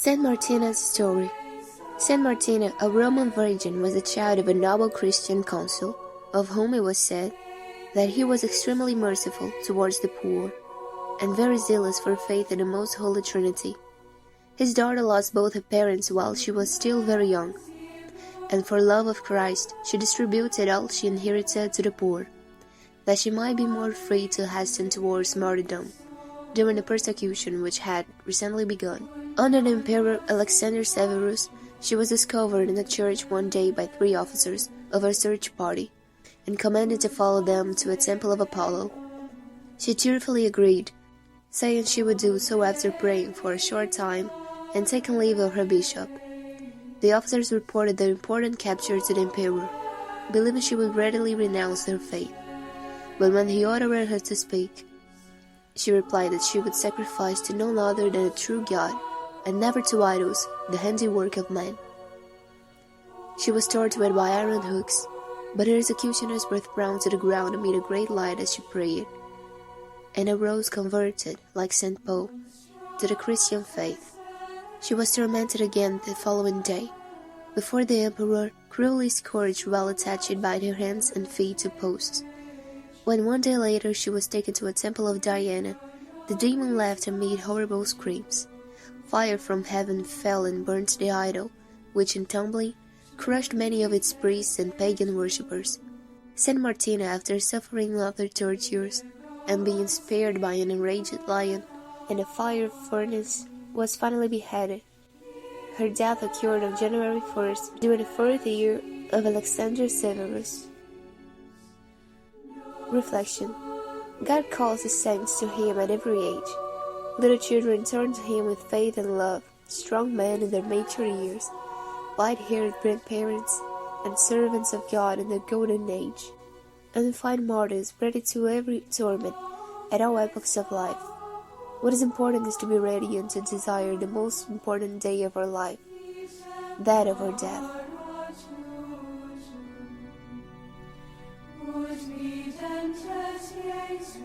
Saint Martina's story. Saint Martina, a Roman virgin, was the child of a noble Christian consul, of whom it was said that he was extremely merciful towards the poor, and very zealous for faith in the Most Holy Trinity. His daughter lost both her parents while she was still very young, and for love of Christ she distributed all she inherited to the poor, that she might be more free to hasten towards martyrdom during the persecution which had recently begun. Under the Emperor Alexander Severus, she was discovered in a church one day by 3 officers of a search party, and commanded to follow them to a temple of Apollo. She tearfully agreed, saying she would do so after praying for a short time and taking leave of her bishop. The officers reported their important capture to the emperor, believing she would readily renounce their faith. But when he ordered her to speak, she replied that she would sacrifice to none other than a true God, and never to idols, the handiwork of man. She was tortured by iron hooks, but her executioners were thrown to the ground amid a great light as she prayed, and arose converted, like St. Paul, to the Christian faith. She was tormented again the following day, before the emperor, cruelly scourged while attached by her hands and feet to posts. When one day later she was taken to a temple of Diana, the demon laughed amid horrible screams. Fire from heaven fell and burnt the idol, which in tumbling crushed many of its priests and pagan worshippers. Saint Martina, after suffering other tortures and being spared by an enraged lion in a fire furnace, was finally beheaded. Her death occurred on January 1st during the 4th year of Alexander Severus. Reflection. God calls His saints to Him at every age. Little children turn to Him with faith and love, strong men in their mature years, white-haired grandparents, and servants of God in the golden age, and find martyrs ready to every torment at all epochs of life. What is important is to be ready and to desire the most important day of our life, that of our death. Would be tempted, Jesus.